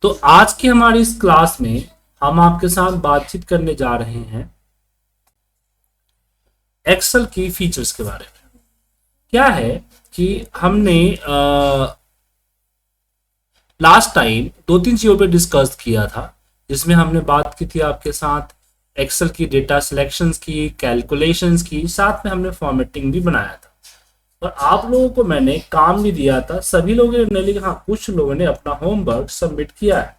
तो आज की हमारी इस क्लास में हम आपके साथ बातचीत करने जा रहे हैं एक्सेल की फीचर्स के बारे में। क्या है कि हमने लास्ट टाइम दो तीन चीजों पे डिस्कस किया था, जिसमें हमने बात की थी आपके साथ एक्सेल की डेटा सिलेक्शंस की, कैलकुलेशंस की, साथ में हमने फॉर्मेटिंग भी बनाया था। और आप लोगों को मैंने काम भी दिया था, सभी लोगों ने, लेकिन हाँ कुछ लोगों ने अपना होमवर्क सबमिट किया है।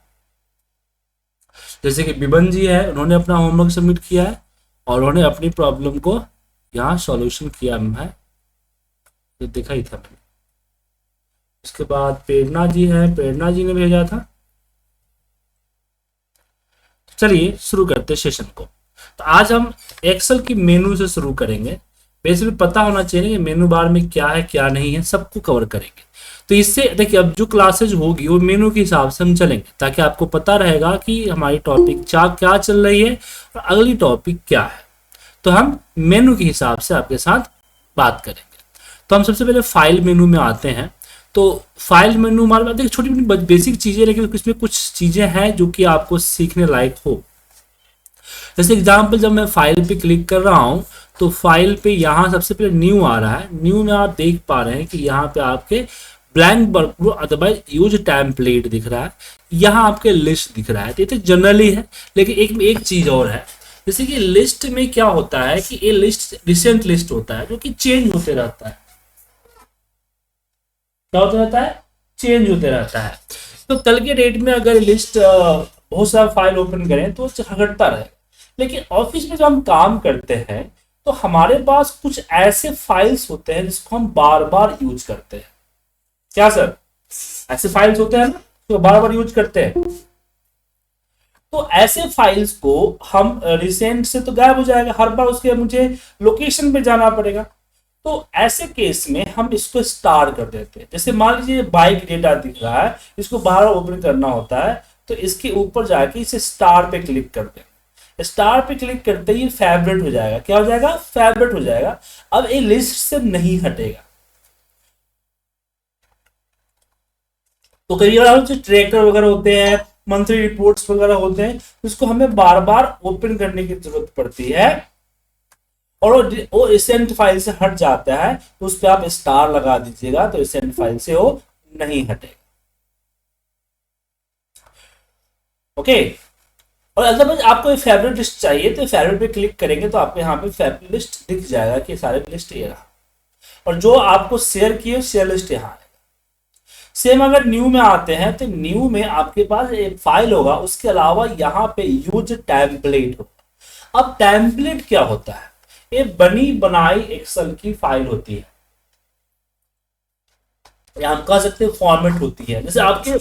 जैसे कि बिबन जी है, उन्होंने अपना होमवर्क सबमिट किया है और उन्होंने अपनी प्रॉब्लम को यहाँ सॉल्यूशन किया है, ये देखा ही था मैंने। उसके बाद प्रेरणा जी है, प्रेरणा जी ने भेजा था। चलिए शुरू करते हैं सेशन को। तो आज हम एक्सेल की मेनू से शुरू करेंगे। बेसिकली पता होना चाहिए कि मेनू बार में क्या है क्या नहीं है, सबको कवर करेंगे। तो इससे देखिए, अब जो क्लासेज होगी वो मेनू के हिसाब से हम चलेंगे, ताकि आपको पता रहेगा कि हमारी टॉपिक क्या चल रही है और अगली टॉपिक क्या है। तो हम मेनू के हिसाब से आपके साथ बात करेंगे। तो हम सबसे पहले फाइल मेनू में आते हैं। तो फाइल मेनू हमारे पास देखिए छोटी मोटी बेसिक चीजें, लेकिन इसमें कुछ चीजें हैं जो कि आपको सीखने लायक हो। जैसे एग्जांपल, जब मैं फाइल पे क्लिक कर रहा हूं तो फाइल पे यहाँ सबसे पहले न्यू आ रहा है। न्यू में आप देख पा रहे हैं कि यहाँ पे आपके blank workflow otherwise use template दिख रहा है, यहाँ आपके लिस्ट दिख रहा है। तो ये तो जनरली है, लेकिन एक चीज और है। जैसे कि लिस्ट में क्या होता है कि ये लिस्ट रिसेंट लिस्ट होता है जो कि चेंज होते रहता है। क्या होता रहता है? चेंज होते रहता है। तो कल के डेट में अगर लिस्ट बहुत सारा फाइल ओपन करें तो घटता रहे। लेकिन ऑफिस में जब हम काम करते हैं तो हमारे पास कुछ ऐसे फाइल्स होते हैं जिसको हम बार बार यूज करते हैं। क्या सर? ऐसे फाइल्स होते हैं ना तो बार बार यूज करते हैं। तो ऐसे फाइल्स को हम रिसेंट से तो गायब हो जाएगा, हर बार उसके मुझे लोकेशन पे जाना पड़ेगा। तो ऐसे केस में हम इसको स्टार कर देते हैं। जैसे मान लीजिए बाइक डेटा दिख रहा है, इसको बाहर ओपन करना होता है, तो इसके ऊपर जाके इसे स्टार पे क्लिक कर दें। स्टार पे क्लिक करते ही फेवरेट हो जाएगा। क्या हो जाएगा? फेवरेट हो जाएगा। अब ये लिस्ट से नहीं हटेगा। तो कई बार जो ट्रैकर वगैरह होते हैं, मंथली रिपोर्ट्स वगैरह होते हैं, उसको हमें बार बार ओपन करने की जरूरत पड़ती है और वो रिसेंट फाइल से हट जाता है, तो उस पर आप स्टार लगा दीजिएगा, तो रिसेंट फाइल से वो नहीं हटेगा। ओके। और अदरवाइज आपको फेवरेट लिस्ट चाहिए तो फेवरेट पे क्लिक करेंगे तो आपको यहाँ पे फेवरेट लिस्ट दिख जाएगा कि सारे लिस्ट ये रहा, और जो आपको शेयर किए शेयर लिस्ट यहाँ है। सेम अगर न्यू में आते हैं तो न्यू में आपके पास एक फाइल होगा, उसके अलावा यहाँ पे यूज टेम्पलेट होगा। अब टेम्पलेट क्या होता है? ये बनी बनाई एक्सेल की फाइल होती है, या हम कह सकते हैं फॉर्मेट होती है। जैसे आपके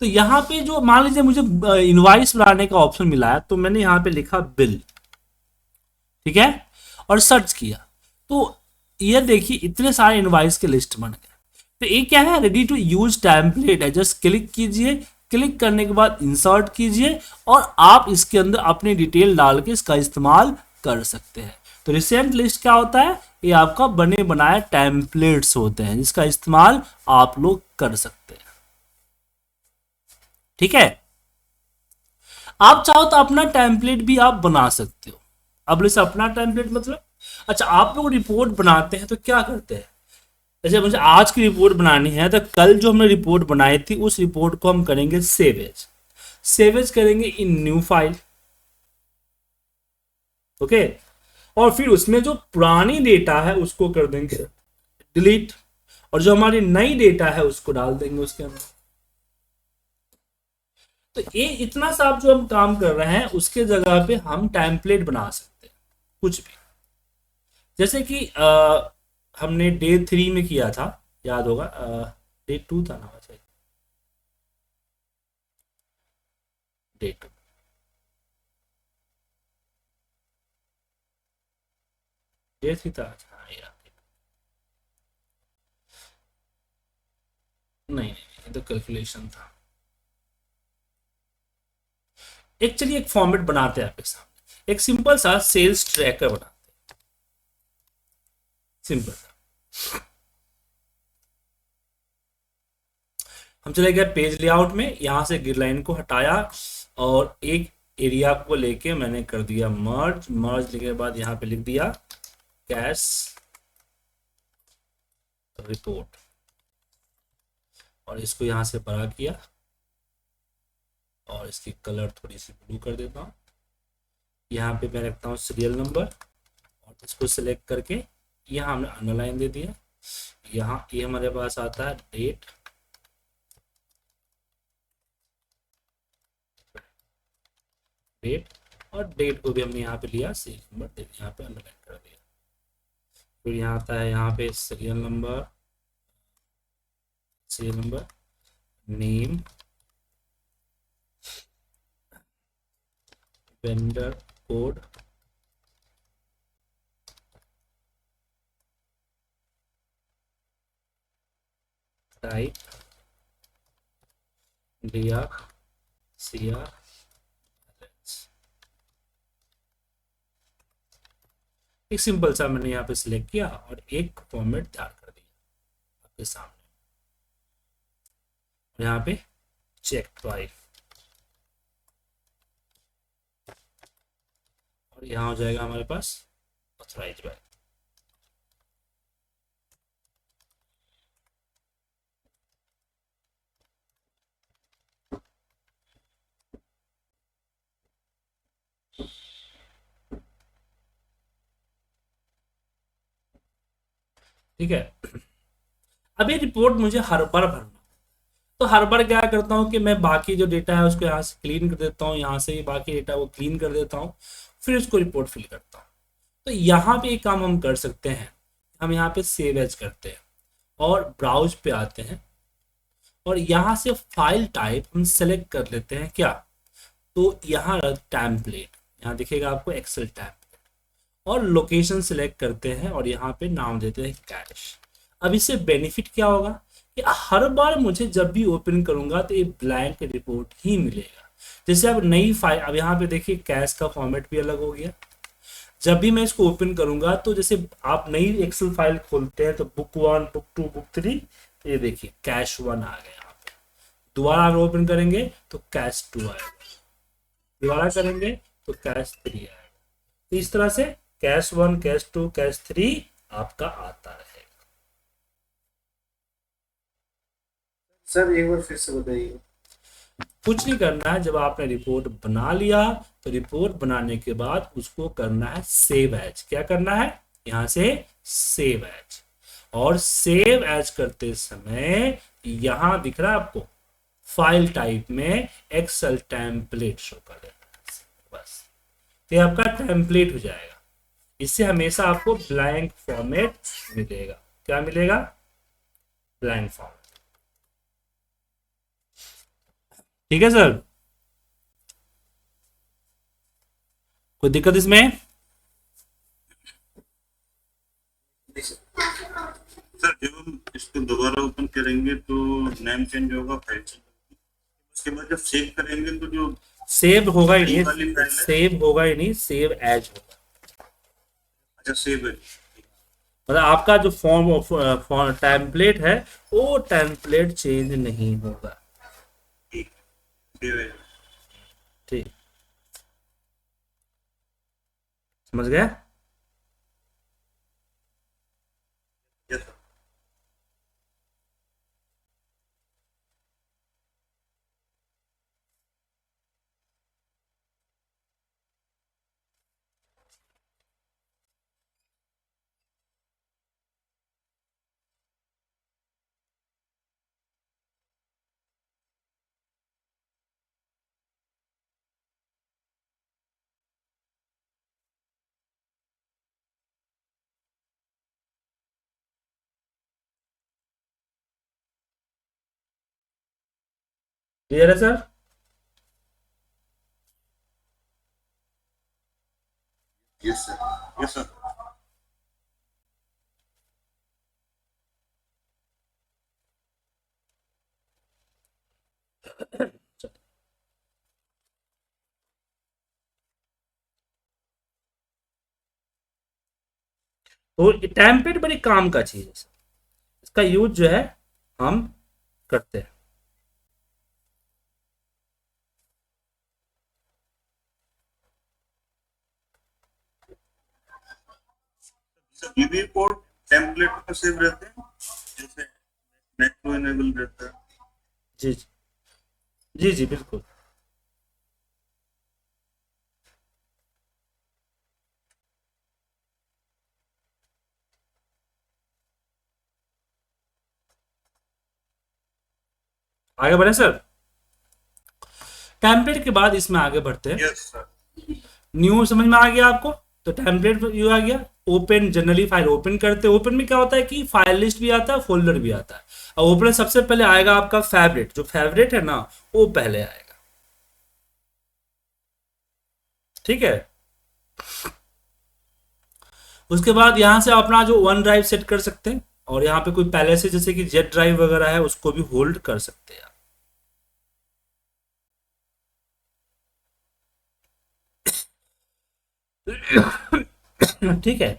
तो यहाँ पे जो मान लीजिए मुझे इनवाइस बनाने का ऑप्शन मिला है, तो मैंने यहाँ पे लिखा बिल, ठीक है, और सर्च किया तो ये देखिए इतने सारे इनवाइस के लिस्ट बन गए। तो ये क्या है? रेडी टू यूज टेम्पलेट है। जस्ट क्लिक कीजिए, क्लिक करने के बाद इंसर्ट कीजिए और आप इसके अंदर अपनी डिटेल डाल के इसका इस्तेमाल कर सकते हैं। तो रिसेंट लिस्ट क्या होता है? ये आपका बने बनाए टेम्पलेट्स होते हैं जिसका इस्तेमाल आप लोग कर सकते हैं। ठीक है। आप चाहो तो अपना टेम्पलेट भी आप बना सकते हो। अब जैसे अपना टेम्पलेट मतलब, अच्छा आप लोग रिपोर्ट बनाते हैं तो क्या करते हैं? जैसे मुझे आज की रिपोर्ट बनानी है तो कल जो हमने रिपोर्ट बनाई थी उस रिपोर्ट को हम करेंगे सेव एज। सेव एज करेंगे इन न्यू फाइल। ओके। और फिर उसमें जो पुरानी डेटा है उसको कर देंगे डिलीट, और जो हमारी नई डेटा है उसको डाल देंगे उसके अंदर। तो ये इतना सा आप जो हम काम कर रहे हैं उसके जगह पे हम टेम्पलेट बना सकते हैं कुछ भी। जैसे कि हमने डे 3 में किया था, याद होगा, डे 2 था ना, शायद डे 2। डे 3 था, हाँ यार। नहीं नहीं, ये तो कैलकुलेशन था। एक चलिए एक फॉर्मेट बनाते हैं आपके सामने, एक सिंपल सा सेल्स ट्रैकर बनाते हैं, सिंपल सा। हम चले गए पेज लेआउट में, यहां से ग्रिड लाइन को हटाया और एक एरिया को लेके मैंने कर दिया मर्ज। मर्ज लिखने के बाद यहाँ पे लिख दिया कैश रिपोर्ट, और इसको यहां से बड़ा किया और इसकी कलर थोड़ी सी ब्लू कर देता हूँ। यहाँ पे मैं रखता हूँ सीरियल नंबर और इसको सिलेक्ट करके यहाँ हमने अंडरलाइन दे दिया। यहाँ ये हमारे पास आता है डेट, डेट, और डेट को भी हमने यहाँ पे लिया सीरियल नंबर दे दिया, यहाँ पे अंडरलाइन कर दिया। फिर यहाँ आता है यहाँ पे serial number, serial number, name, vendor code, type, DR, CR, एक सिंपल सा मैंने यहाँ पे सिलेक्ट किया और एक फॉर्मेट तैयार कर दिया आपके सामने। यहाँ पे चेक बाय, और यहाँ हो जाएगा हमारे पास ऑथराइज बाय। ठीक है, अब ये रिपोर्ट मुझे हर बार भरना, तो हर बार क्या करता हूँ कि मैं बाकी जो डेटा है उसको यहाँ से क्लीन कर देता हूँ, यहाँ से भी बाकी डेटा को क्लीन कर देता हूँ, फिर उसको रिपोर्ट फिल करता हूँ। तो यहाँ पे एक काम हम कर सकते हैं, हम यहाँ पे सेव एज करते हैं और ब्राउज पे आते हैं और यहाँ से फाइल टाइप हम सेलेक्ट कर लेते हैं क्या, तो यहाँ टेम्पलेट, यहाँ दिखेगा आपको एक्सेल टेम्पलेट, और लोकेशन सिलेक्ट करते हैं और यहाँ पे नाम देते हैं कैश। अब इससे बेनिफिट क्या होगा कि हर बार मुझे जब भी ओपन करूंगा तो ये ब्लैंक रिपोर्ट ही मिलेगा। जैसे अब नई फाइल, अब यहाँ पे देखिए कैश का फॉर्मेट भी अलग हो गया। जब भी मैं इसको ओपन करूंगा तो जैसे आप नई एक्सेल फाइल खोलते हैं तो बुक 1, बुक 2, बुक 3, ये देखिए कैश 1 आ गया यहाँ पे। दोबारा अगर ओपन करेंगे तो कैश 2 आएगा, दोबारा करेंगे तो कैश 3 आएगा। तो इस तरह से कैश 1, कैश 2, कैश 3 आपका आता रहेगा। सर एक बार फिर से बताइए। कुछ नहीं करना है, जब आपने रिपोर्ट बना लिया तो रिपोर्ट बनाने के बाद उसको करना है सेव एज। क्या करना है, यहां से सेव एज, और सेव एज करते समय यहां दिख रहा है आपको फाइल टाइप में एक्सेल टेम्पलेट शो कर देना है, बस तो ये आपका टेम्पलेट हो जाएगा। इससे हमेशा आपको ब्लैंक फॉर्मेट मिलेगा। क्या मिलेगा, ब्लैंक फॉर्मेट। ठीक है सर, कोई दिक्कत इसमें? सर जब हम इसको दोबारा ओपन करेंगे तो नेम चेंज होगा, फाइल चेंज होगी, उसके बाद जब सेव करेंगे तो जो सेव होगा ही नई नहीं, वाली फाइल है, सेव होगा ही नहीं, सेव एज होगा। अच्छा सेव है, मतलब आपका जो फॉर्म टेम्पलेट है वो टेम्पलेट चेंज नहीं होगा। ठीक सेव है। ठीक, समझ गए? Yes sir. क्लियर है sir? Yes sir. Yes sir. तो टेम्पलेट बड़ी काम का चीज है, इसका यूज जो है हम करते हैं। यूवी कोड टेम्पलेट में सेव रहते हैं, जैसे मैक्रो इनेबल रहता है। जी जी जी जी बिल्कुल। आगे बढ़े सर, टेम्पलेट के बाद इसमें आगे बढ़ते हैं। Yes sir. न्यू समझ में आ गया आपको, तो टेम्पलेट यू आ गया। ओपन, जनरली फाइल ओपन करते हैं। ओपन में क्या होता है कि फाइल लिस्ट भी आता है, फोल्डर भी आता है। और ओपन सबसे पहले आएगा आपका फेवरेट, जो फेवरेट है ना वो पहले आएगा, ठीक है। उसके बाद यहां से अपना जो वन ड्राइव सेट कर सकते हैं, और यहाँ पे कोई पहले से जैसे कि जेट ड्राइव वगैरह है उसको भी होल्ड कर सकते हैं आप। ठीक है।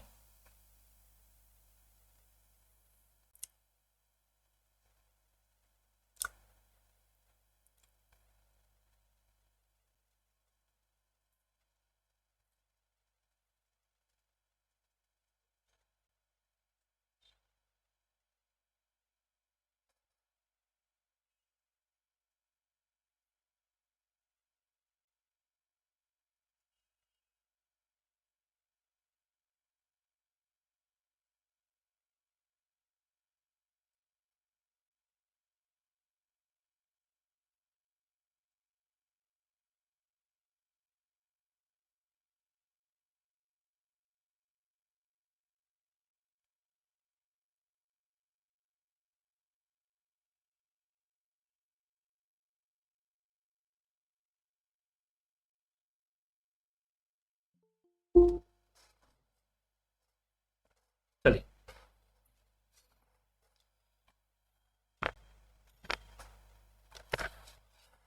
चलिए,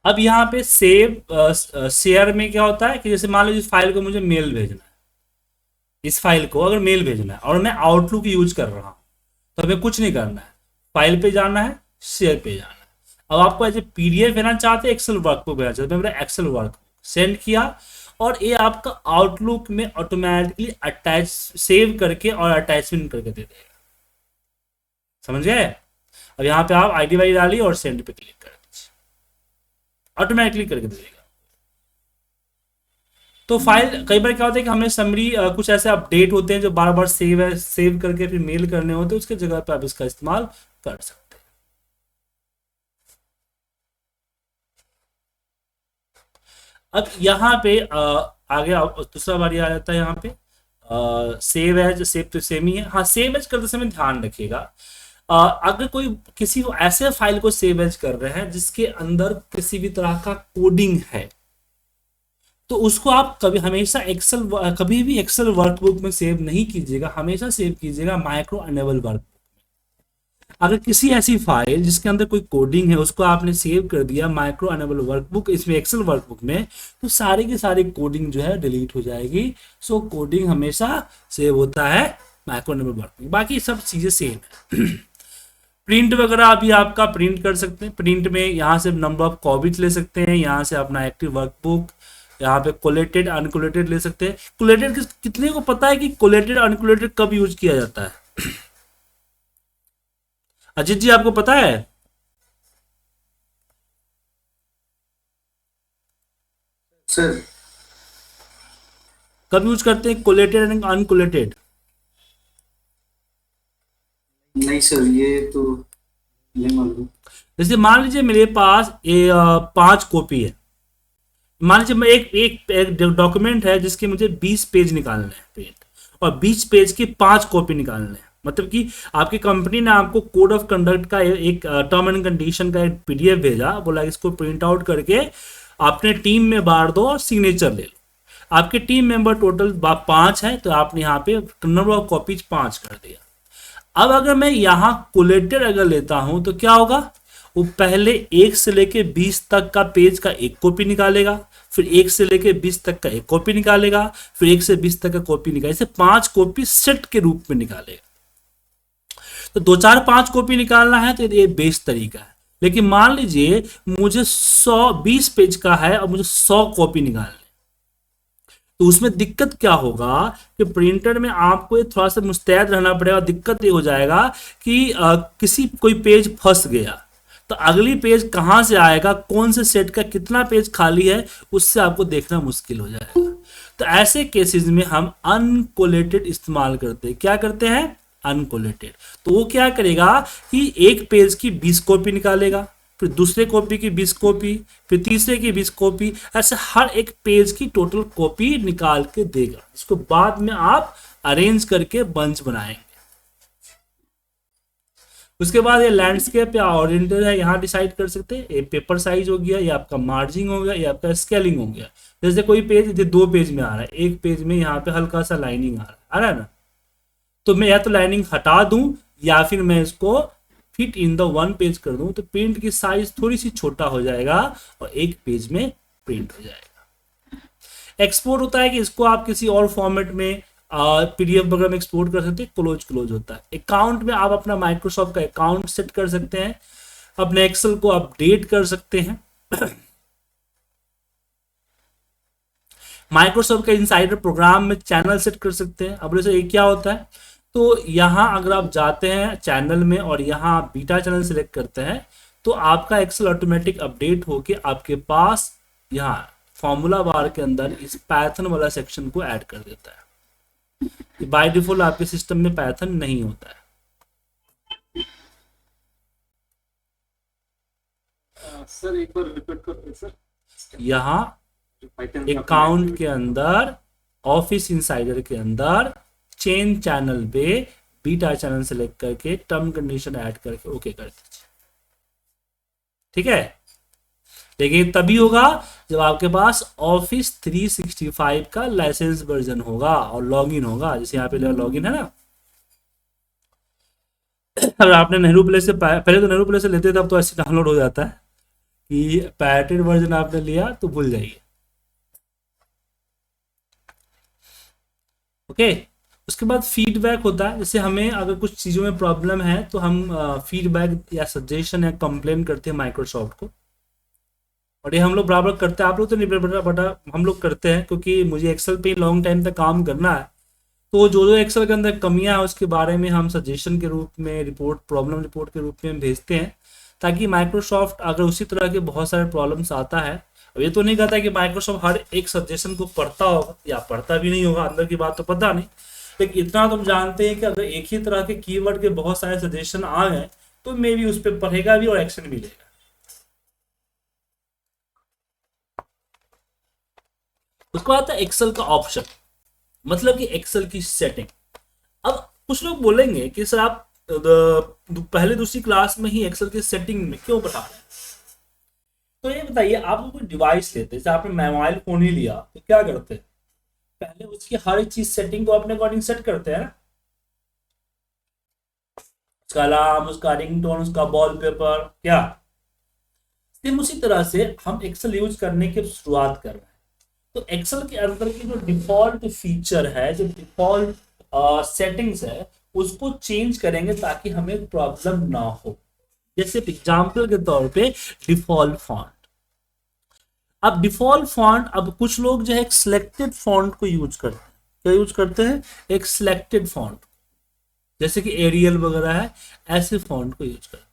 अब यहाँ पे सेव शेयर में क्या होता है कि जैसे मान लो इस फाइल को मुझे मेल भेजना है, इस फाइल को अगर मेल भेजना है और मैं आउटलुक यूज कर रहा हूँ, तो हमें कुछ नहीं करना है, फाइल पे जाना है, शेयर पे जाना है। अब आपको एज ए पीडीएफ भेजना चाहते हैं, एक्सेल वर्कबुक भेजना चाहते हैं, मेरा एक्सेल वर्कबुक सेंड किया, और ये आपका आउटलुक में ऑटोमेटिकली अटैच सेव करके और अटैचमेंट करके दे देगा। समझ गए? अब यहाँ पे आप आईडी वाई डालिए और सेंड पे क्लिक कर दीजिए, ऑटोमेटिकली करके दे देगा। तो फाइल कई बार क्या होता है कि हमें समरी कुछ ऐसे अपडेट होते हैं जो बार बार सेव करके फिर मेल करने होते हैं, उसके जगह पे आप इसका इस्तेमाल कर सकते हैं। अब यहाँ पे आगे दूसरा बारी आ जाता है। यहाँ पे सेव एज, सेव तो सेम ही है। हाँ, सेव एज करते समय ध्यान रखिएगा, अगर कोई किसी ऐसे फाइल को सेव एज कर रहे हैं जिसके अंदर किसी भी तरह का कोडिंग है, तो उसको आप कभी हमेशा कभी भी एक्सेल वर्कबुक में सेव नहीं कीजिएगा, हमेशा सेव कीजिएगा माइक्रो अनेबल वर्कबुक। अगर किसी ऐसी फाइल जिसके अंदर कोई कोडिंग है उसको आपने सेव कर दिया माइक्रो अनेबल वर्कबुक, इसमें एक्सेल वर्कबुक में, तो सारी की सारी कोडिंग जो है डिलीट हो जाएगी। सो कोडिंग हमेशा सेव होता है माइक्रो अनेबल वर्कबुक, बाकी सब चीजें सेम है। प्रिंट वगैरह भी आपका प्रिंट कर सकते हैं। प्रिंट में यहाँ से नंबर ऑफ कॉपीज ले सकते हैं, यहाँ से अपना एक्टिव वर्कबुक, यहाँ पे कोलेटेड अनकोलेटेड ले सकते हैं। कोलेटेड कितने को पता है कि कोलेटेड अनकोलेटेड कब यूज किया जाता है? अजीत जी आपको पता है? सर कब यूज करते हैं कोलेटेड एंड अनकोलेटेड? नहीं सर, ये तो नहीं मालूम। जैसे मान लीजिए मेरे पास ये 5 कॉपी है। मान लीजिए मैं एक डॉक्यूमेंट है जिसके मुझे 20 पेज निकालने हैं प्रिंट, और 20 पेज की 5 कॉपी निकालने हैं। मतलब कि आपकी कंपनी ने आपको कोड ऑफ कंडक्ट का एक टर्म एंड कंडीशन का एक पीडीएफ भेजा, बोला इसको प्रिंट आउट करके अपने टीम में बांट दो और सिग्नेचर ले लो। आपके टीम मेंबर टोटल 5 है, तो आपने यहाँ पे नंबर ऑफ कॉपीज 5 कर दिया। अब अगर मैं यहाँ कोलेटेड अगर लेता हूं तो क्या होगा, वो पहले 1 से लेके 20 तक का पेज का एक कॉपी निकालेगा, फिर 1 से लेके 20 तक का एक कॉपी निकालेगा, फिर 1 से 20 तक का कॉपी निकालेगा, ऐसे 5 कॉपी सेट के रूप में निकालेगा। तो 2 4 5 कॉपी निकालना है तो ये बेस्ट तरीका है। लेकिन मान लीजिए मुझे 120 पेज का है और मुझे 100 कॉपी निकालनी, तो उसमें दिक्कत क्या होगा कि प्रिंटर में आपको ये थोड़ा सा मुस्तैद रहना पड़ेगा। दिक्कत ये हो जाएगा कि किसी कोई पेज फंस गया तो अगली पेज कहाँ से आएगा, कौन से सेट का कितना पेज खाली है, उससे आपको देखना मुश्किल हो जाएगा। तो ऐसे केसेस में हम अनकोलेटेड इस्तेमाल करते हैं। क्या करते हैं? अनकोलेटेड। तो वो क्या करेगा कि एक पेज की 20 कॉपी निकालेगा, फिर दूसरे कॉपी की 20 कॉपी, फिर तीसरे की 20 कॉपी, ऐसे हर एक पेज की टोटल कॉपी निकाल के देगा, इसको बाद में आप अरेंज करके बंच बनाएंगे। उसके बाद ये लैंडस्केप या ओरिएंटेड है, यहाँ डिसाइड कर सकते हैं। ये पेपर साइज हो गया, ये आपका मार्जिन हो गया, ये आपका स्केलिंग हो गया। जैसे कोई पेज 2 पेज में आ रहा है, एक पेज में यहाँ पे हल्का सा लाइनिंग आ रहा है ना, तो मैं या तो लाइनिंग हटा दूं या फिर मैं इसको फिट इन द 1 पेज कर दूं, तो प्रिंट की साइज थोड़ी सी छोटा हो जाएगा और एक पेज में प्रिंट हो जाएगा। एक्सपोर्ट होता है कि इसको आप किसी और फॉर्मेट में पीडीएफ वगैरह में एक्सपोर्ट कर सकते हैं। क्लोज होता है। अकाउंट में आप अपना माइक्रोसॉफ्ट का अकाउंट सेट कर सकते हैं, अपने एक्सेल को अपडेट कर सकते हैं। माइक्रोसॉफ्ट का इनसाइडर प्रोग्राम में चैनल सेट कर सकते हैं। अब जैसे ये क्या होता है, तो यहाँ अगर आप जाते हैं चैनल में और यहाँ बीटा चैनल सेलेक्ट करते हैं तो आपका एक्सेल ऑटोमेटिक अपडेट होके आपके पास यहाँ फॉर्मूला बार के अंदर इस पैथन वाला सेक्शन को ऐड कर देता है। बाय डिफॉल्ट आपके सिस्टम में पैथन नहीं होता है। सर एक बार रिपीट करते सर। यहाँ अकाउंट के अंदर, ऑफिस इनसाइडर के अंदर चेन चैनल पे बीटा चैनल सेलेक्ट करके टर्म कंडीशन ऐड करके ओके कर दीजिए। ठीक है, लेकिन तभी होगा जब आपके पास ऑफिस 365 का लाइसेंस वर्जन होगा और लॉगिन होगा। जैसे यहाँ पे लॉगिन है ना, अगर आपने नेहरू प्ले से पहले तो नेहरू प्ले से लेते थे, अब तो ऐसे डाउनलोड हो जाता है कि पैटेड वर्जन आपने लिया तो भूल जाइए। ओके, उसके बाद फीडबैक होता है। जैसे हमें अगर कुछ चीज़ों में प्रॉब्लम है तो हम फीडबैक या सजेशन या कंप्लेन करते हैं माइक्रोसॉफ्ट को, और ये हम लोग बराबर करते हैं। आप लोग तो नहीं बटा हम लोग करते हैं, क्योंकि मुझे एक्सेल पे लॉन्ग टाइम तक काम करना है। तो जो एक्सेल के अंदर कमियां हैं उसके बारे में हम सजेशन के रूप में रिपोर्ट, प्रॉब्लम रिपोर्ट के रूप में भेजते हैं, ताकि माइक्रोसॉफ्ट अगर उसी तरह के बहुत सारे प्रॉब्लम्स आता है, अब ये तो नहीं कहता कि माइक्रोसॉफ्ट हर एक सजेशन को पढ़ता होगा या पढ़ता भी नहीं होगा, अंदर की बात तो पता नहीं, लेकिन इतना तुम जानते हैं कि अगर एक ही तरह के कीवर्ड के बहुत सारे सजेशन आ गए तो मे भी उस पर पढ़ेगा भी और एक्शन भी लेगा। उसके बाद आता है एक्सेल का ऑप्शन, मतलब कि एक्सेल की सेटिंग। अब कुछ लोग बोलेंगे कि सर आप पहले दूसरी क्लास में ही एक्सेल की सेटिंग में क्यों बता रहे हैं। तो ये बताइए, आप लोग कोई डिवाइस लेते हैं, जैसे आपने मोबाइल फोन ही लिया तो क्या करते हैं, पहले उसकी हर एक चीज सेटिंग को अपने अकॉर्डिंग सेट करते हैं ना, उसका अलार्म, उसका रिंगटोन, उसका वॉलपेपर, क्या सेम उसी तरह से हम एक्सेल यूज करने की शुरुआत कर रहे हैं। तो एक्सेल के अंदर की जो डिफॉल्ट फीचर है, जो डिफॉल्ट सेटिंग्स है, उसको चेंज करेंगे ताकि हमें प्रॉब्लम ना हो। जैसे एग्जांपल के तौर पे डिफॉल्ट फॉन्ट। अब डिफॉल्ट फॉन्ट, अब कुछ लोग जो है एक सिलेक्टेड फॉन्ट को यूज करते हैं। क्या यूज करते हैं? एक सिलेक्टेड फॉन्ट, जैसे कि एरियल वगैरह है, ऐसे फॉन्ट को यूज करते हैं।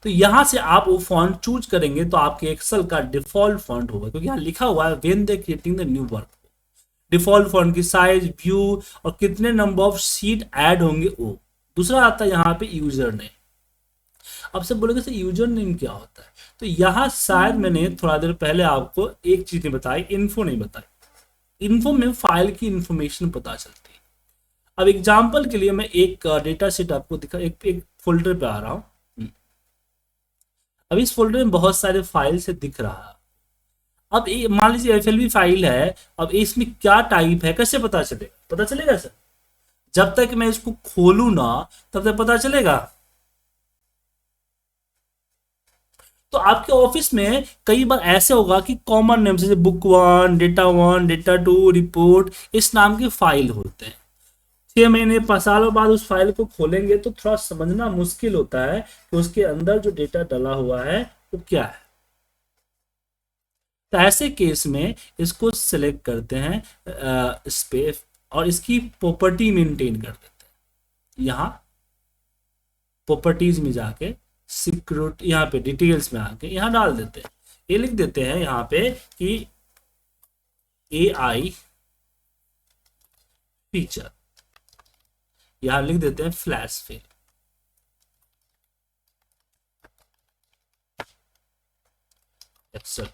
तो यहां से आप वो फॉन्ट चूज करेंगे तो आपके एक्सेल का डिफॉल्ट फॉन्ट होगा, क्योंकि यहां लिखा हुआ है when they creating the new work. Default font की साइज, व्यू और कितने नंबर ऑफ शीट ऐड होंगे वो। दूसरा आता है यहाँ पे यूजर नेम। अब से बोलोगे सर यूजर नेम क्या होता है, तो यहाँ शायद मैंने थोड़ा देर पहले आपको एक चीज नहीं बताई, इन्फो नहीं बताई। इन्फो में फाइल की इंफॉर्मेशन पता चलती है। अब एग्जाम्पल के लिए मैं एक डेटा सेट आपको दिखा, एक फोल्डर पे आ रहा हूँ। अब इस फोल्डर में बहुत सारे फाइल से दिख रहा है। अब मान लीजिए एफएलवी फाइल है, अब इसमें क्या टाइप है कैसे पता चलेगा? पता चलेगा सर, जब तक मैं इसको खोलू ना तब तक पता चलेगा। तो आपके ऑफिस में कई बार ऐसे होगा कि कॉमन नेम जैसे बुक 1, डेटा 2, रिपोर्ट, इस नाम के फाइल होते हैं। 6 महीने 5 सालों बाद उस फाइल को खोलेंगे तो थोड़ा समझना मुश्किल होता है कि उसके अंदर जो डेटा डला हुआ है वो क्या है। तो ऐसे केस में इसको सिलेक्ट करते हैं स्पेस, और इसकी प्रॉपर्टी मेंटेन कर देते हैं। यहाँ प्रॉपर्टीज में जाके सिक्योरिटी, यहाँ पे डिटेल्स में आके यहाँ डाल देते हैं, ये लिख देते हैं यहाँ पे कि AI फीचर, यहाँ लिख देते हैं फ्लैश फेल। एक्सेल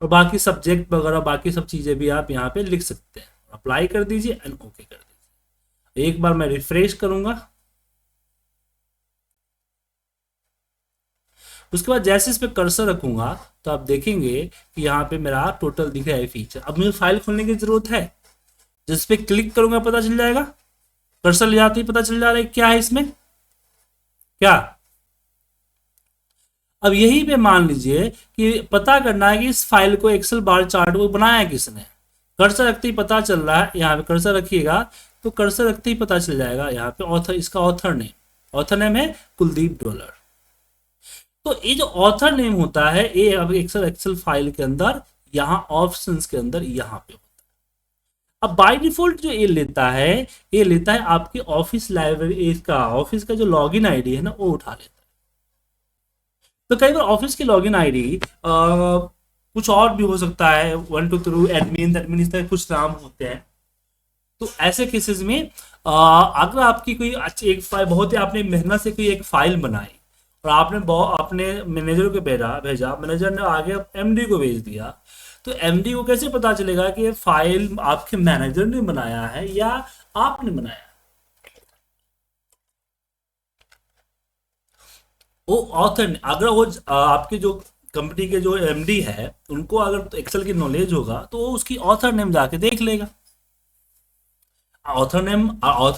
और बाकी सब्जेक्ट वगैरह बाकी सब चीजें भी आप यहाँ पे लिख सकते हैं। अप्लाई कर दीजिए एंड ओके कर दीजिए। एक बार मैं रिफ्रेश करूंगा, उसके बाद जैसे इस पे कर्सर रखूंगा तो आप देखेंगे कि यहाँ पे मेरा टोटल दिख रहा है फीचर। अब मुझे फाइल खोलने की जरूरत है, जिस पे क्लिक करूंगा पता चल जाएगा, कर्सर ले जाते ही पता चल जा रहा है क्या है इसमें क्या। अब यही पे मान लीजिए कि पता करना है कि इस फाइल को एक्सेल बार चार्ट को बनाया किसने, कर्सर रखते ही पता चल रहा है। यहाँ पे कर्सर रखिएगा तो कर्सर रखते ही पता चल जाएगा यहाँ पे ऑथर, इसका ऑथर नेम है कुलदीप डॉलर। तो ये जो ऑथर नेम होता है ये अब एक्सेल फाइल के अंदर यहाँ ऑप्शंस के अंदर यहाँ पे होता है। अब बाय डिफॉल्ट जो ये लेता है, ये लेता है आपके ऑफिस लाइब्रेरी का, ऑफिस का जो लॉगिन आईडी है ना वो उठा लेता है। तो कई बार ऑफिस की लॉगिन आईडी कुछ और भी हो सकता है, 1 2 3 एडमिन इस तरह कुछ नाम होते हैं। तो ऐसे केसेस में अगर आपकी कोई एक फाइल बहुत ही आपने मेहनत से कोई एक फाइल बनाई और आपने अपने मैनेजर को भेजा, मैनेजर ने आगे एमडी को भेज दिया, तो एमडी को कैसे पता चलेगा कि ये फाइल आपके मैनेजर ने बनाया है या आपने बनाया? वो ऑथर, अगर वो आपके जो कंपनी के जो एमडी है उनको अगर एक्सेल की नॉलेज होगा तो वो उसकी ऑथर नेम जाके देख लेगा। ऑथर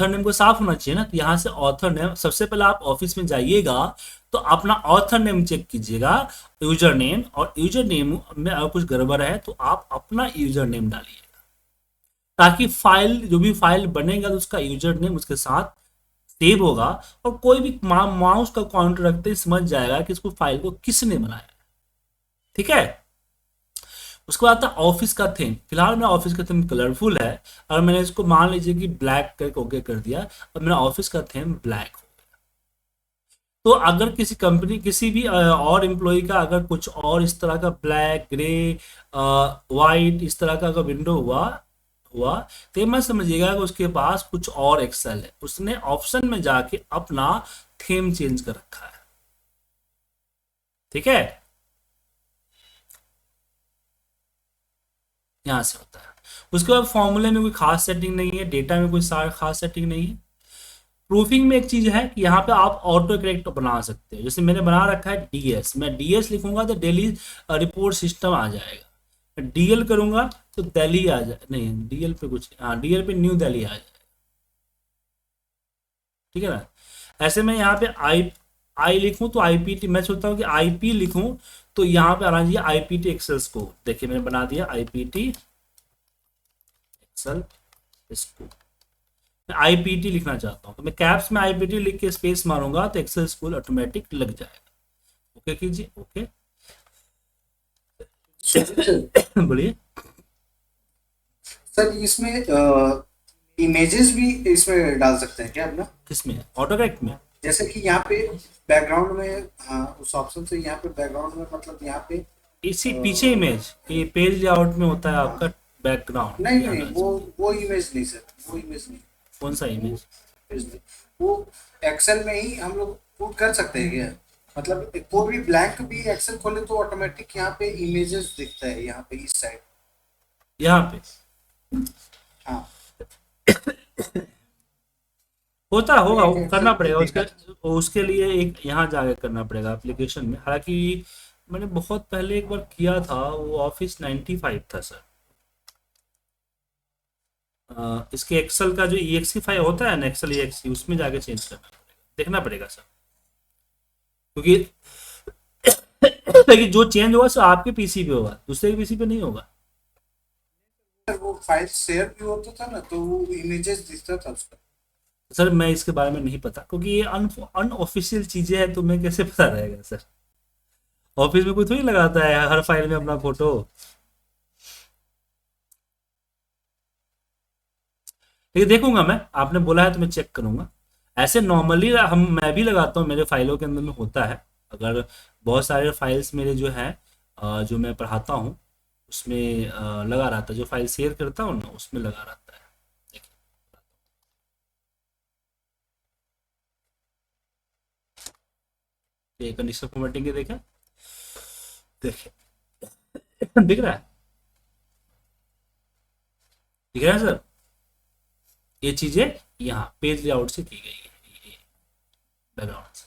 नेम को साफ होना चाहिए ना, तो यहाँ से ऑथर नेम, सबसे पहले आप ऑफिस में जाइएगा तो अपना ऑथर नेम चेक कीजिएगा, यूजर नेम, और यूजर नेम में अगर कुछ गड़बड़ है तो आप अपना यूजर नेम डालिएगा, ताकि फाइल जो भी फाइल बनेगा तो उसका यूजर नेम उसके साथ सेव होगा और कोई भी माउस का काउंटर रखते ही समझ जाएगा कि इसको फाइल को किसने बनाया। ठीक है, उसके बाद आता ऑफिस का थीम। फिलहाल मेरा ऑफिस का थीम कलरफुल है, और मैंने इसको मान लीजिए कि ब्लैक करके ओके कर दिया, और मेरा ऑफिस का थीम ब्लैक हो गया। तो अगर किसी कंपनी किसी भी और एम्प्लॉय का अगर कुछ और इस तरह का ब्लैक, ग्रे, वाइट इस तरह का अगर विंडो हुआ तो मैं समझिएगा कि उसके पास कुछ और एक्सेल है, उसने ऑप्शन में जाके अपना थीम चेंज कर रखा है। ठीक है, यहां से होता है। उसके बाद फॉर्मूले में कोई खास सेटिंग नहीं है, डेटा में कोई खास सेटिंग नहीं है। प्रूफिंग में एक चीज है कि यहाँ पे आप ऑटो करेक्ट बना सकते हैं। जैसे मैंने बना रखा है डीएस, मैं डीएस लिखूंगा तो डेली रिपोर्ट सिस्टम आ जाएगा। डीएल करूंगा तो दिल्ली आ जाए, नहीं डीएल पे कुछ, हाँ डीएल पे न्यू दिल्ली आ जाएगा। ठीक है ना, ऐसे में यहाँ पे आई लिखूं तो आईपीटी, मैं सोचता हूँ कि आईपी लिखूं तो यहाँ पे आना चाहिए आईपीटी एक्सेल्स को। देखिए मैंने बना दिया आईपीटी एक्सेल, इसको मैं आईपीटी लिखना चाहता हूँ तो मैं कैप्स में आईपीटी लिख के स्पेस मारूंगा तो एक्सेल स्कूल ऑटोमेटिक लग जाएगा। ओके कीजिए, ओके बोलिए सर इसमें इमेजेस भी इसमें डाल सकते हैं क्या अपना? किसमें? ऑटोकरेक्ट में? जैसे कि यहाँ पे बैकग्राउंड में, हाँ उस ऑप्शन से यहाँ पे बैकग्राउंड में, मतलब यहाँ पे इसी पीछे इमेज ये पेज लेआउट में होता है आपका बैकग्राउंड। नहीं वो इमेज नहीं सर, वो इमेज नहीं। कौन सा इमेज? वो एक्सेल में ही हम लोग पुट कर सकते हैं क्या? मतलब कोई भी ब्लैंक भी एक्सेल खोले तो ऑटोमेटिक यहाँ पे इमेजेस दिखता है, यहाँ पे इस साइड, यहाँ पे हाँ होता होगा, वो करना पड़ेगा उसके लिए एक यहाँ जाके करना पड़ेगा एप्लीकेशन में। हालांकि मैंने बहुत पहले एक बार किया था, वो ऑफिस 95 था सर। इसके एक्सेल का जो EXE फाइल होता है ना, एक्सेल EXE, उसमें जाके चेंज करना पड़ेगा, देखना पड़ेगा सर, क्योंकि लेकिन जो चेंज होगा सर आपके पीसी पे होगा, दूसरे के पीसी पे नहीं होगा। सर वो फाइल शेयर भी होता था ना, तो वो इमेजेस दिखता था उसका। सर मैं इसके बारे में नहीं पता, क्योंकि ये अनऑफिशियल चीजें हैं, तो मैं कैसे पता रहेगा सर। ऑफिस में कोई थोड़ी लगाता है हर फाइल में अपना फोटो। लेकिन देखूंगा मैं, आपने बोला है तो मैं चेक करूंगा। ऐसे नॉर्मली मैं भी लगाता हूँ, मेरे फाइलों के अंदर में होता है। अगर बहुत सारे फाइल्स मेरे जो हैं, जो मैं पढ़ाता हूँ उसमें लगा रहता है, जो फाइल शेयर करता हूँ ना उसमें लगा रहता है। देखिए, ये कंडीशनल फॉर्मेटिंग के देखें, देखिए दिख रहा है, दिख रहा है सर। ये चीजें यहाँ पेज लेआउट से की गई है, बैकग्राउंड से,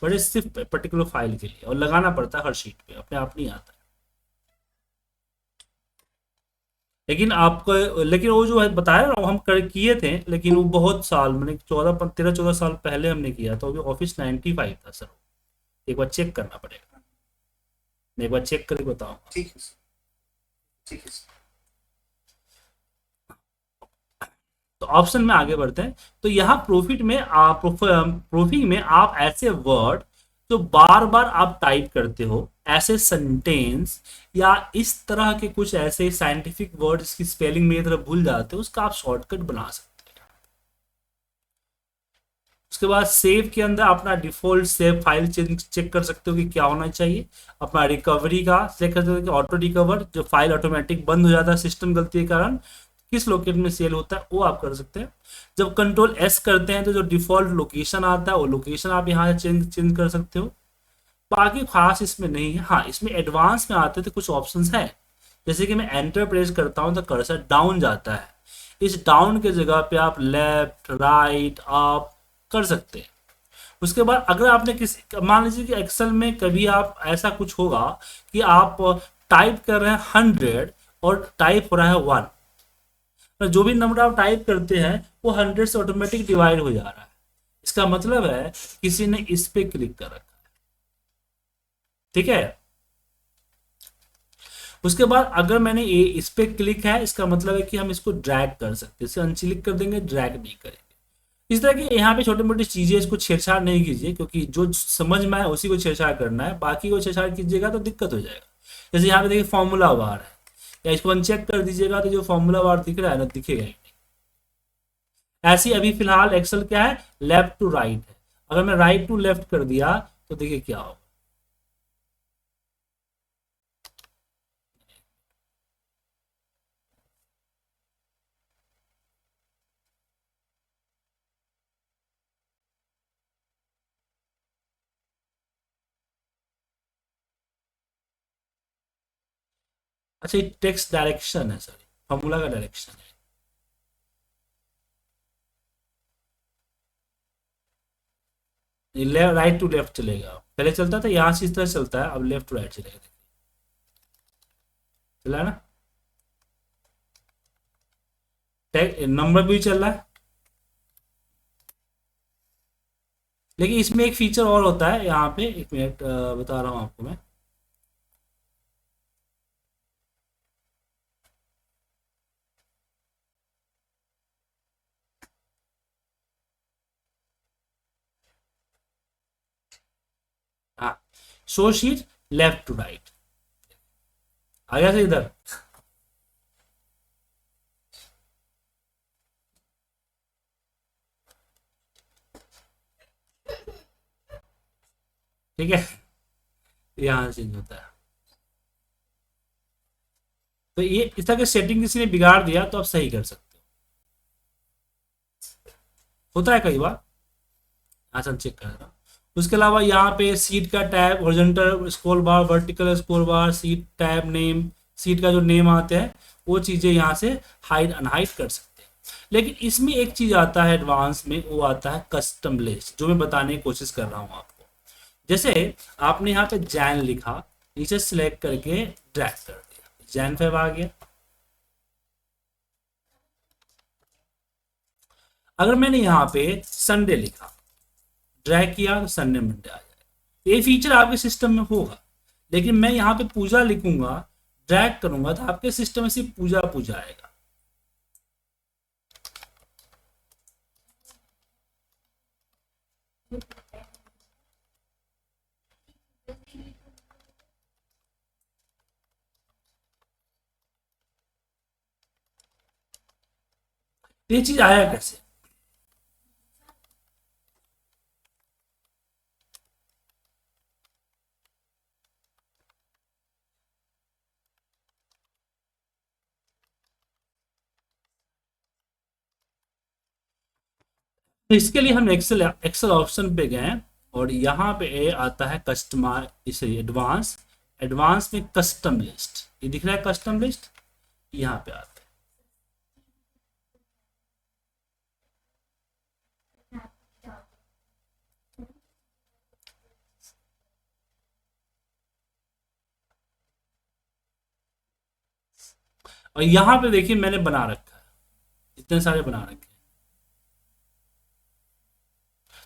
बट ये सिर्फ पर्टिकुलर फाइल के लिए, और लगाना पड़ता है हर शीट पे, अपने आप नहीं आता है। लेकिन आपको, लेकिन वो जो है बताया ना, वो हम कर किए थे, लेकिन वो बहुत साल, मैंने 13-14 साल पहले हमने किया था, वो भी ऑफिस 95 था सर। एक बार चेक करना पड़ेगा, मैं एक बार चेक करके बताऊंगा। ठीक है सर, ठीक है सर। तो ऑप्शन में आगे बढ़ते हैं। तो यहाँ प्रॉफिट में प्रोफी में आप ऐसे वर्ड जो बार बार आप टाइप करते हो, ऐसे सेंटेंस, या इस तरह के कुछ ऐसे साइंटिफिक वर्ड जिसकी स्पेलिंग मेरी तरफ भूल जाते हो, उसका आप शॉर्टकट बना सकते हैं। उसके बाद सेव के अंदर अपना डिफॉल्ट सेव फाइल चेक कर सकते हो कि क्या होना चाहिए। अपना रिकवरी का चेक कर सकते हो कि ऑटो रिकवर, जो फाइल ऑटोमेटिक बंद हो जाता है सिस्टम गलती के कारण, किस लोकेशन में सेल होता है वो आप कर सकते हैं। जब कंट्रोल S करते हैं तो जो डिफॉल्ट लोकेशन आता है वो लोकेशन आप यहाँ से चेंज कर सकते हो। बाकी खास इसमें नहीं है। हाँ, इसमें एडवांस में आते थे कुछ ऑप्शंस हैं, जैसे कि मैं एंटर प्रेस करता हूँ तो कर्सर डाउन जाता है। इस डाउन के जगह पे आप लेफ्ट राइट अप कर सकते हैं। उसके बाद अगर आपने किसी, मान लीजिए कि एक्सेल में कभी आप ऐसा कुछ होगा कि आप टाइप कर रहे हैं 100 और टाइप हो रहा है 1, तो जो भी नंबर आप टाइप करते हैं वो 100 से ऑटोमेटिक डिवाइड हो जा रहा है। इसका मतलब है किसी ने इस पे क्लिक कर रखा है, ठीक है। उसके बाद अगर मैंने ये इस पे क्लिक है, इसका मतलब है कि हम इसको ड्रैग कर सकते हैं, इसे अनक्लिक कर देंगे, ड्रैग नहीं करेंगे। इस तरह के यहाँ पे छोटी मोटी चीजें, इसको छेड़छाड़ नहीं कीजिए, क्योंकि जो समझ में आए उसी को छेड़छाड़ करना है, बाकी को छेड़छाड़ कीजिएगा तो दिक्कत हो जाएगा। जैसे यहाँ पे देखिए फॉर्मूला बार है, या इसको अनचेक कर दीजिएगा तो जो फॉर्मूला बार दिख रहा है ना, दिखेगा ही नहीं। ऐसी अभी फिलहाल एक्सेल क्या है, लेफ्ट टू राइट है। अगर मैं राइट टू लेफ्ट कर दिया तो देखिए क्या होगा। अच्छा, ये टेक्स्ट डायरेक्शन है सर, फॉर्मूला का डायरेक्शन है। राइट टू लेफ्ट चलेगा, पहले चलता था यहाँ से इस तरह चलता है, अब लेफ्ट टू राइट चलेगा, चला है ना। नंबर भी चल रहा है, लेकिन इसमें एक फीचर और होता है यहाँ पे, एक मिनट बता रहा हूँ आपको मैं। हाँ, show sheet left to right आ गया से इधर। ठीक है, यहाँ चेंज होता है। तो ये इस तरह की सेटिंग किसी ने बिगाड़ दिया तो आप सही कर सकते हो, होता है कई बार। अच्छा, चेक कर रहा हूँ। उसके अलावा यहाँ पे सीट का टैब, हॉरिजॉन्टल स्क्रॉल बार, वर्टिकल स्क्रॉल बार, सीट टैब नेम, सीट का जो नेम आते हैं वो चीज़ें यहाँ से हाइड अनहाइड कर सकते हैं। लेकिन इसमें एक चीज़ आता है एडवांस में, वो आता है कस्टम लिस्ट, जो मैं बताने की कोशिश कर रहा हूँ आपको। जैसे आपने यहाँ पे जैन लिखा, नीचे सिलेक्ट करके ड्रैग कर दिया, जैन फेब आ गया। अगर मैंने यहाँ पे संडे लिखा, ड्रैग किया तो संडे मंडे आ जाएगा। ये फीचर आपके सिस्टम में होगा, लेकिन मैं यहाँ पे पूजा लिखूंगा, ड्रैग करूंगा तो आपके सिस्टम में सिर्फ पूजा पूजा आएगा। ये चीज आया कैसे? तो इसके लिए हम एक्सेल एक्सेल ऑप्शन पे गए और यहाँ पे ए आता है कस्टमाइज, इसे एडवांस, एडवांस में कस्टम लिस्ट, ये दिख रहा है कस्टम लिस्ट, यहाँ पे आता है। और यहाँ पे देखिए मैंने बना रखा है, इतने सारे बना रखे हैं।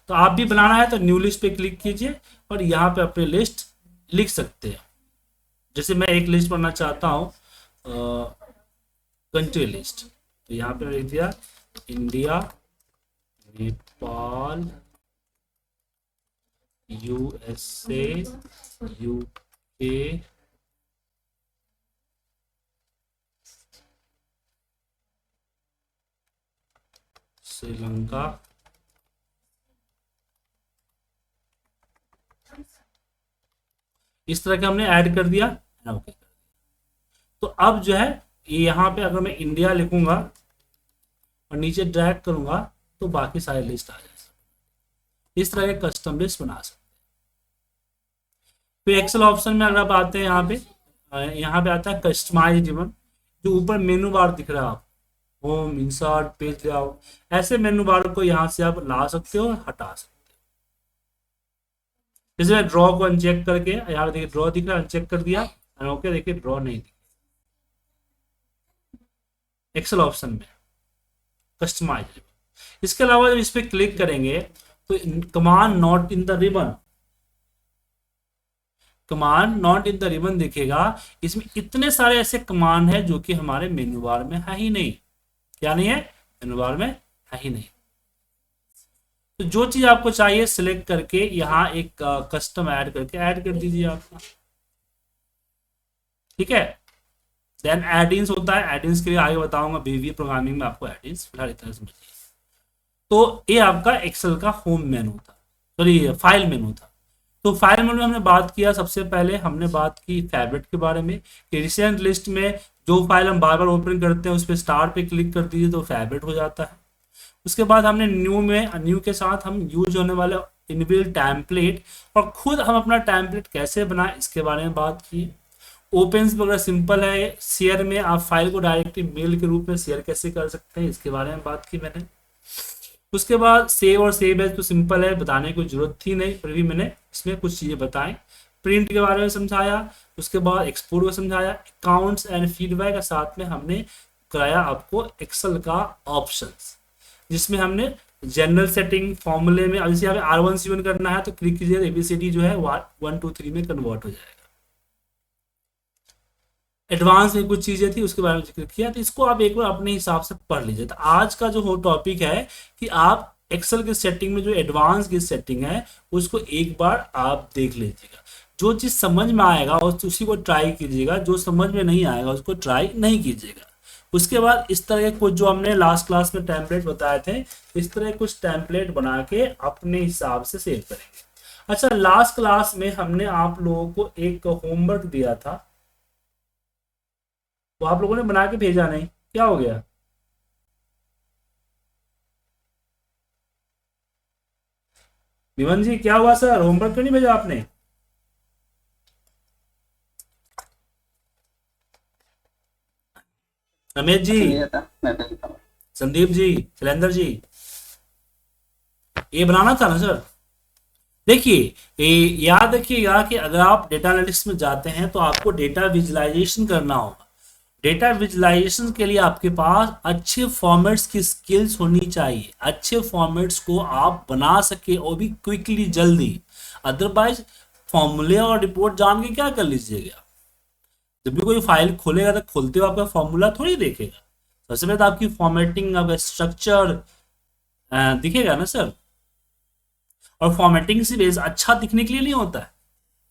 तो आप भी बनाना है तो न्यू लिस्ट पे क्लिक कीजिए और यहाँ पे अपनी लिस्ट लिख सकते हैं। जैसे मैं एक लिस्ट बनाना चाहता हूँ, कंट्री लिस्ट, तो यहाँ पे लिख दिया India, Nepal, USA, UK, Sri Lanka, इस तरह का हमने ऐड कर दिया, ओके कर दिया। तो अब जो है ये यहाँ पे अगर मैं इंडिया लिखूंगा और नीचे ड्रैग करूंगा तो बाकी सारे लिस्ट आ जाएगा। इस तरह के कस्टम लिस्ट बना सकते हैं। फिर एक्सेल ऑप्शन में अगर आप आते हैं यहाँ पे आता है कस्टमाइज रिबन, जो ऊपर मेनू बार दिख रहा है, आप होम, इंसर्ट, पेज लेआउट, ऐसे मेनू बार को यहाँ से आप ला सकते हो और हटा सकते हो। जैसे मैं ड्रॉ को अनचेक करके, यहाँ देखिए ड्रॉ दिख रहा है, अनचेक कर दिया, ओके, देखिए ड्रॉ नहीं दिख एक्सेल ऑप्शन में कस्टमाइज। इसके अलावा जब इस पे क्लिक करेंगे तो command not in the ribbon, command not in the ribbon दिखेगा। इसमें इतने सारे ऐसे कमांड है जो कि हमारे मेनू बार में है ही नहीं। क्या नहीं है? मेनू बार में है ही नहीं। तो जो चीज आपको चाहिए सिलेक्ट करके यहाँ एक कस्टम ऐड करके ऐड कर दीजिए आपका, ठीक है। देन एडिंस होता है, एडिंस के लिए आगे बताऊंगा, बीवी प्रोग्रामिंग में आपको एडिंस, फिलहाल इतना समझिए। तो ये आपका एक्सेल का होम मेनू था, सॉरी फाइल मेनू था। तो फाइल मेनू में हमने बात किया, सबसे पहले हमने बात की फेवरेट के बारे में कि रिसेंट लिस्ट में जो फाइल हम बार बार ओपन करते हैं उस पर स्टार पे क्लिक कर दीजिए तो फेवरेट हो जाता है। उसके बाद हमने न्यू के साथ हम यूज होने वाले इनबिल्ट टेम्पलेट और खुद हम अपना टेम्पलेट कैसे बनाएं इसके बारे में बात की। ओपन वगैरह सिंपल है, शेयर में आप फाइल को डायरेक्टली मेल के रूप में शेयर कैसे कर सकते हैं इसके बारे में बात की मैंने। उसके बाद सेव और सेव एज तो सिंपल है, बताने की जरूरत थी नहीं, फिर भी मैंने इसमें कुछ चीजें बताई। प्रिंट के बारे में समझाया, उसके बाद एक्सपोर्ट को समझाया, अकाउंट्स एंड फीडबैक के साथ में हमने कराया आपको एक्सेल का ऑप्शंस, जिसमें हमने जनरल सेटिंग फॉर्मूले में, अब जैसे यहाँ पे R1C1 करना है तो क्लिक कीजिए, ABCD जो है 1 2 3 में कन्वर्ट हो जाएगा। एडवांस में कुछ चीजें थी उसके बारे में जिक्र किया, तो इसको आप एक बार अपने हिसाब से पढ़ लीजिए। तो आज का जो टॉपिक है कि आप एक्सेल की सेटिंग में जो एडवांस की सेटिंग है उसको एक बार आप देख लीजिएगा। जो चीज समझ में आएगा उसी को ट्राई कीजिएगा, जो समझ में नहीं आएगा उसको ट्राई नहीं कीजिएगा। उसके बाद इस तरह के कुछ जो हमने लास्ट क्लास में टेम्पलेट बताए थे, इस तरह कुछ टेम्पलेट बना के अपने हिसाब से सेव करेंगे। अच्छा, लास्ट क्लास में हमने आप लोगों को एक होमवर्क दिया था, वो आप लोगों ने बना के भेजा नहीं, क्या हो गया? विमन जी क्या हुआ सर, होमवर्क क्यों नहीं भेजा आपने? रमेश जी, संदीप जी, शैलेंद्र जी, ये बनाना था ना सर? देखिए, याद रखिएगा कि अगर आप डेटा एनालिटिक्स में जाते हैं तो आपको डेटा विजुअलाइजेशन करना होगा। डेटा विजुअलाइजेशन के लिए आपके पास अच्छे फॉर्मेट्स की स्किल्स होनी चाहिए, अच्छे फॉर्मेट्स को आप बना सके और भी क्विकली, जल्दी। अदरवाइज फॉर्मूले और रिपोर्ट जान के क्या कर लीजिएगा, जब भी कोई फाइल खोलेगा तो खोलते हुए आपका फॉर्मूला थोड़ी देखेगा। सबसे पहले तो आपकी फॉर्मेटिंग, आपका स्ट्रक्चर दिखेगा ना सर। और फॉर्मेटिंग से बेस अच्छा दिखने के लिए नहीं होता है।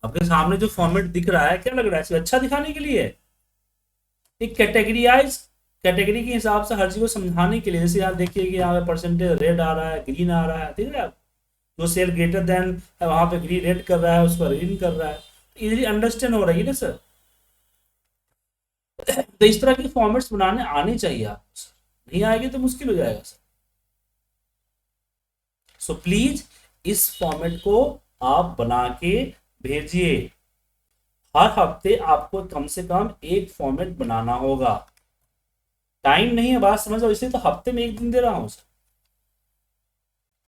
आपके सामने जो फॉर्मेट दिख रहा है क्या लग रहा है, सिर्फ अच्छा दिखाने के लिए है। एक कैटेगरी के हिसाब से हर चीज को समझाने के लिए। जैसे आप देखिए कि यहाँ पे परसेंटेज रेड आ रहा है, ग्रीन आ रहा है, ठीक है। जो सेल ग्रेटर देन है वहां पे ग्रीन रेड कर रहा है, उस पर ग्रीन कर रहा है, इजीली अंडरस्टैंड हो रही है ना सर। तो इस तरह के फॉर्मेट्स बनाने आने चाहिए आपको सर, नहीं आएंगे तो मुश्किल हो जाएगा सर। सो प्लीज इस फॉर्मेट को आप बना के भेजिए। हर हफ्ते आपको कम से कम एक फॉर्मेट बनाना होगा। टाइम नहीं है, बात समझ लो, इसलिए तो हफ्ते में एक दिन दे रहा हूं सर।